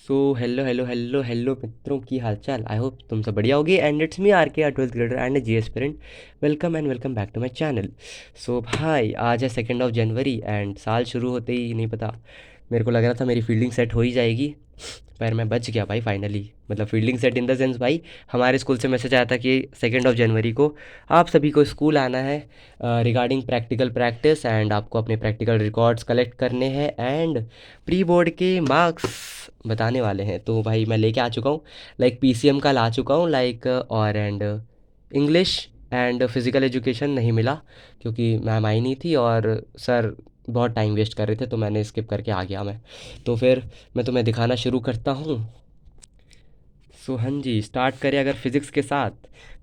Hello hello hello hello मित्रों की हालचाल। आई होप तुम सब बढ़िया होगी and it's me R K, R twelfth grader and JEE aspirant. Welcome and welcome back to my channel. So भाई, आज है 2 जनवरी एंड साल शुरू होते ही नहीं पता, मेरे को लग रहा था मेरी फील्डिंग सेट हो ही जाएगी, पर मैं बच गया भाई फाइनली। मतलब fielding set in the sense भाई, हमारे स्कूल से मैसेज आया था कि 2 जनवरी को आप सभी को स्कूल आना है रिगार्डिंग प्रैक्टिकल प्रैक्टिस, एंड आपको अपने प्रैक्टिकल रिकॉर्ड्स कलेक्ट करने हैं एंड प्री बोर्ड के मार्क्स बताने वाले हैं। तो भाई मैं लेके आ चुका हूँ, लाइक पीसीएम का ला चुका हूँ, लाइक और and English and physical education नहीं मिला क्योंकि मैम आई नहीं थी और सर बहुत टाइम वेस्ट कर रहे थे, तो मैंने स्किप करके आ गया मैं। तो फिर मैं तुम्हें दिखाना शुरू करता हूँ। सो हाँ जी, स्टार्ट करें अगर फिज़िक्स के साथ,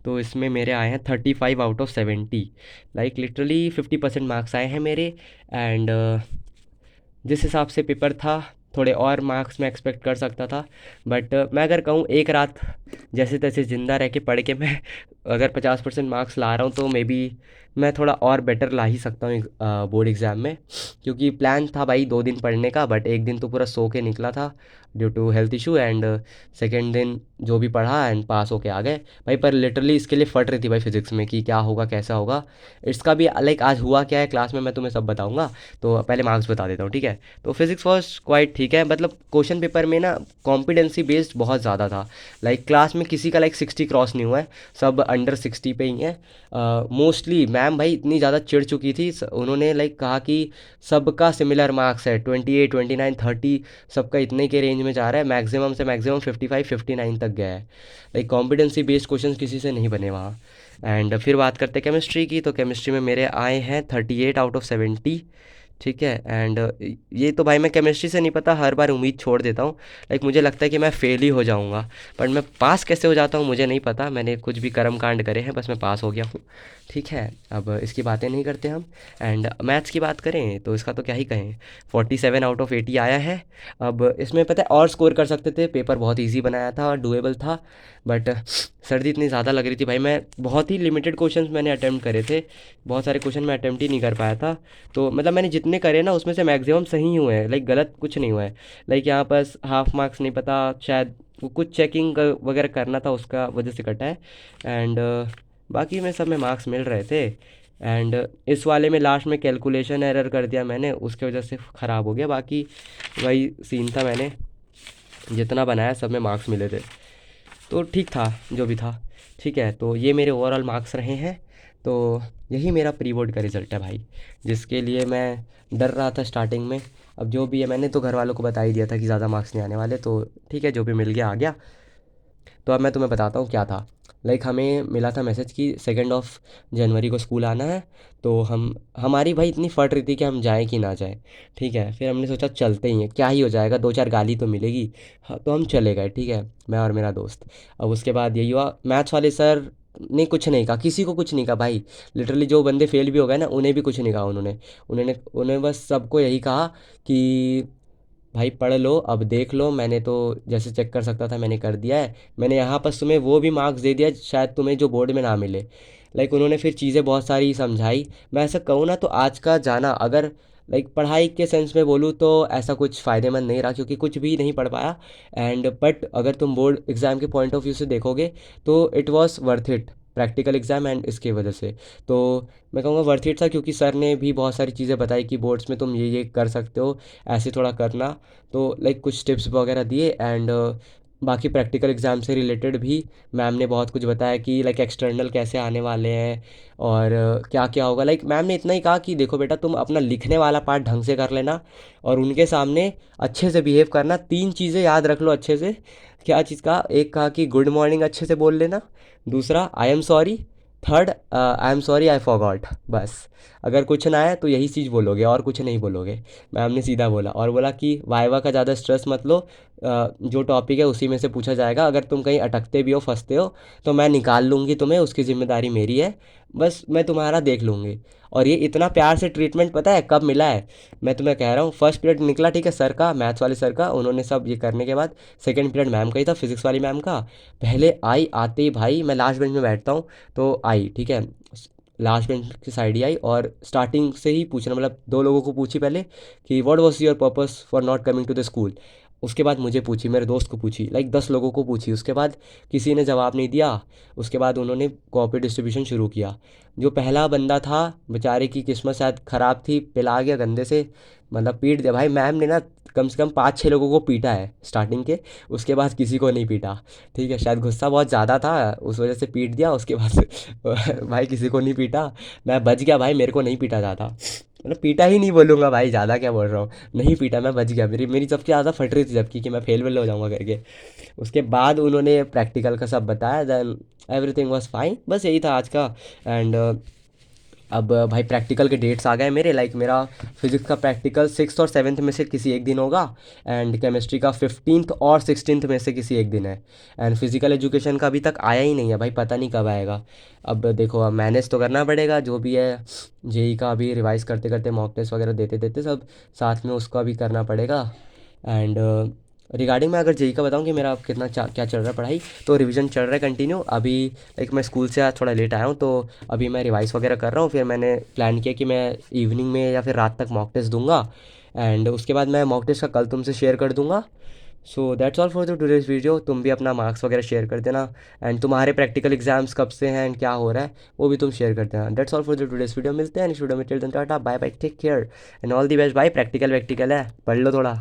तो इसमें मेरे आए हैं 35 out of 70, like literally 50% marks आए हैं मेरे। एंड जिस हिसाब से पेपर था, थोड़े और मार्क्स मैं एक्सपेक्ट कर सकता था, बट मैं अगर कहूँ एक रात जैसे तैसे ज़िंदा रह के पढ़ के मैं अगर 50% मार्क्स ला रहा हूँ तो मे बी मैं थोड़ा और बेटर ला ही सकता हूँ बोर्ड एग्ज़ाम में। क्योंकि प्लान था भाई 2 दिन पढ़ने का, बट एक दिन तो पूरा सो के निकला था due to health issue, and second दिन जो भी पढ़ा एंड पास होके आ गए भाई। पर लिटरली इसके लिए फट रही थी भाई फिज़िक्स में कि क्या होगा कैसा होगा। इसका भी लाइक आज हुआ क्या है क्लास में मैं तुम्हें सब बताऊंगा। तो पहले मार्क्स बता देता हूँ, ठीक है। तो फिज़िक्स वॉज क्वाइट ठीक है, मतलब क्वेश्चन पेपर में ना कॉम्पिडेंसी बेस्ड बहुत ज़्यादा था। लाइक क्लास में किसी का लाइक 60 क्रॉस नहीं हुआ है, सब अंडर 60 पे ही है। मोस्टली मैम भाई इतनी ज़्यादा चिढ़ चुकी थी, उन्होंने लाइक कहा कि सबका सिमिलर मार्क्स है 28 29 30, सबका इतने के रेंज में जा रहा है, मैक्सिमम से मैक्सिमम 55 59 तक गया है। लाइक कॉम्पिडेंसी बेस्ड क्वेश्चन किसी से नहीं बने वहाँ। एंड फिर बात करते हैं केमिस्ट्री की, तो केमिस्ट्री में मेरे आए हैं 38 आउट ऑफ 70, ठीक है। एंड ये तो भाई मैं केमिस्ट्री से नहीं पता, हर बार उम्मीद छोड़ देता हूँ। लाइक मुझे लगता है कि मैं फेल ही हो जाऊँगा, पर मैं पास कैसे हो जाता हूँ मुझे नहीं पता, मैंने कुछ भी कर्म कांड करे हैं, बस मैं पास हो गया हूँ, ठीक है। अब इसकी बातें नहीं करते हम। एंड मैथ्स की बात करें तो इसका तो क्या ही कहें, 47 आउट ऑफ 80 आया है। अब इसमें पता है और स्कोर कर सकते थे, पेपर बहुत ईजी बनाया था और डुएबल था, बट सर्दी इतनी ज़्यादा लग रही थी भाई, मैं बहुत ही लिमिटेड क्वेश्चंस मैंने अटैम्प्ट करे थे, बहुत सारे क्वेश्चन मैं अटैम्प्ट ही नहीं कर पाया था। तो मतलब मैंने जितने करे ना उसमें से मैक्सिमम सही हुए हैं, लाइक गलत कुछ नहीं हुआ है। लाइक यहाँ पर हाफ मार्क्स नहीं पता, शायद वो कुछ चेकिंग वगैरह करना था उसका वजह से कटा है। एंड बाकी में सब में मार्क्स मिल रहे थे। एंड इस वाले में लास्ट में कैलकुलेशन एरर कर दिया मैंने, उसके वजह से ख़राब हो गया, बाकी वही सीन था, मैंने जितना बनाया सब में मार्क्स मिले थे, तो ठीक था जो भी था, ठीक है। तो ये मेरे ओवरऑल मार्क्स रहे हैं। तो यही मेरा प्री बोर्ड का रिज़ल्ट है भाई, जिसके लिए मैं डर रहा था स्टार्टिंग में। अब जो भी है, मैंने तो घर वालों को बता ही दिया था कि ज़्यादा मार्क्स नहीं आने वाले, तो ठीक है जो भी मिल गया आ गया। तो अब मैं तुम्हें बताता हूँ क्या था। लाइक हमें मिला था मैसेज कि 2 जनवरी को स्कूल आना है। तो हमारी भाई इतनी फट रही थी कि हम जाएँ कि ना जाएँ, ठीक है। फिर हमने सोचा चलते ही हैं, क्या ही हो जाएगा, 2 4 गाली तो मिलेगी। हाँ, तो हम चले गए, ठीक है, मैं और मेरा दोस्त। अब उसके बाद यही हुआ, मैथ्स वाले सर ने कुछ नहीं कहा, किसी को कुछ नहीं कहा भाई। लिटरली जो बंदे फेल भी हो गए ना उन्हें भी कुछ नहीं कहा उन्होंने। उन्हें बस सबको यही कहा कि भाई पढ़ लो, अब देख लो, मैंने तो जैसे चेक कर सकता था मैंने कर दिया है, मैंने यहाँ पर तुम्हें वो भी मार्क्स दे दिया शायद तुम्हें जो बोर्ड में ना मिले। लाइक उन्होंने फिर चीज़ें बहुत सारी समझाई। मैं ऐसा कहूँ ना तो आज का जाना अगर लाइक पढ़ाई के सेंस में बोलूँ तो ऐसा कुछ फ़ायदेमंद नहीं रहा, क्योंकि कुछ भी नहीं पढ़ पाया। एंड बट अगर तुम बोर्ड एग्ज़ाम के पॉइंट ऑफ व्यू से देखोगे तो it was worth it, practical exam and इसके वजह से। तो मैं कहूँगा वर्थ इट था, क्योंकि सर ने भी बहुत सारी चीज़ें बताई कि बोर्ड्स में तुम ये कर सकते हो, ऐसे थोड़ा करना। तो लाइक कुछ टिप्स वगैरह दिए। एंड बाकी प्रैक्टिकल एग्ज़ाम से रिलेटेड भी मैम ने बहुत कुछ बताया कि लाइक एक्सटर्नल कैसे आने वाले हैं और क्या क्या होगा। लाइक मैम ने इतना ही कहा कि देखो बेटा तुम अपना लिखने वाला पार्ट ढंग से कर लेना और उनके सामने अच्छे से बिहेव करना, 3 चीज़ें याद रख लो अच्छे से। क्या चीज़ का, एक कहा कि गुड मॉर्निंग अच्छे से बोल लेना, दूसरा I am sorry, third I am sorry I forgot. बस अगर कुछ ना आए तो यही चीज़ बोलोगे और कुछ नहीं बोलोगे। मैम ने सीधा बोला और बोला कि वाइवा का ज़्यादा स्ट्रेस मत लो, जो टॉपिक है उसी में से पूछा जाएगा, अगर तुम कहीं अटकते भी हो फंसते हो तो मैं निकाल लूँगी तुम्हें, उसकी ज़िम्मेदारी मेरी है, बस मैं तुम्हारा देख लूँगी। और ये इतना प्यार से ट्रीटमेंट पता है कब मिला है, मैं तुम्हें कह रहा हूँ, फर्स्ट पीरियड निकला ठीक है सर का, मैथ्स वाले सर का, उन्होंने सब ये करने के बाद सेकंड पीरियड मैम का ही था, फिजिक्स वाली मैम का। पहले आई, आते ही भाई मैं लास्ट बेंच में बैठता हूँ, तो आई ठीक है, लास्ट बेंच की साइड ही आई और स्टार्टिंग से ही पूछना, मतलब 2 लोगों को पूछी पहले कि what was your purpose for not coming to the school. उसके बाद मुझे पूछी, मेरे दोस्त को पूछी, लाइक 10 लोगों को पूछी, उसके बाद किसी ने जवाब नहीं दिया। उसके बाद उन्होंने कॉपी डिस्ट्रीब्यूशन शुरू किया। जो पहला बंदा था, बेचारे की किस्मत शायद ख़राब थी, पिला गया गंदे से, मतलब पीट दिया भाई। मैम ने ना कम से कम 5-6 लोगों को पीटा है स्टार्टिंग के, उसके बाद किसी को नहीं पीटा। ठीक है, शायद गुस्सा बहुत ज़्यादा था, उस वजह से पीट दिया, उसके बाद से भाई किसी को नहीं पीटा। मैं बच गया भाई, मेरे को नहीं पीटा जाता, मतलब पीटा ही नहीं बोलूँगा भाई, ज़्यादा क्या बोल रहा हूँ। नहीं पीटा, मैं बच गया, मेरी मेरी सबसे ज़्यादा फट रही थी जबकि, कि मैं फेल वेल हो जाऊँगा करके। उसके बाद उन्होंने प्रैक्टिकल का सब बताया, देन एवरीथिंग वाज फाइन, बस यही था आज का। एंड अब भाई प्रैक्टिकल के डेट्स आ गए मेरे, लाइक मेरा फिजिक्स का प्रैक्टिकल 6th और 7th में से किसी एक दिन होगा, एंड केमिस्ट्री का 15th और 16th में से किसी एक दिन है। एंड फिजिकल एजुकेशन का अभी तक आया ही नहीं है भाई, पता नहीं कब आएगा। अब देखो, अब मैनेज तो करना पड़ेगा जो भी है। जेई का अभी रिवाइज करते करते, मॉक टेस्ट वगैरह देते देते सब साथ में, उसका भी करना पड़ेगा। एंड रिगार्डिंग मैं अगर जेई का बताऊँ कि मेरा कितना क्या चल रहा है पढ़ाई, तो रिवीजन चल रहा है कंटिन्यू अभी। लाइक मैं स्कूल से आज थोड़ा लेट आया हूँ, तो अभी मैं रिवाइज वगैरह कर रहा हूँ। फिर मैंने प्लान किया कि मैं इवनिंग में या फिर रात तक मॉक टेस्ट दूंगा, एंड उसके बाद मैं मॉक टेस्ट का कल तुमसे शेयर कर दूंगा। So that's all for the today's video. तुम भी अपना मार्क्स वगैरह शेयर कर देना, एंड तुम्हारे प्रैक्टिकल एग्जाम्स कब से हैं एंड क्या हो रहा है वो भी तुम शेयर कर देना। That's all for the today's video. मिलते हैं नेक्स्ट वीडियो में, till then tata bye bye, take care and all the best भाई। प्रैक्टिकल वैक्टिकल है, पढ़ लो थोड़ा।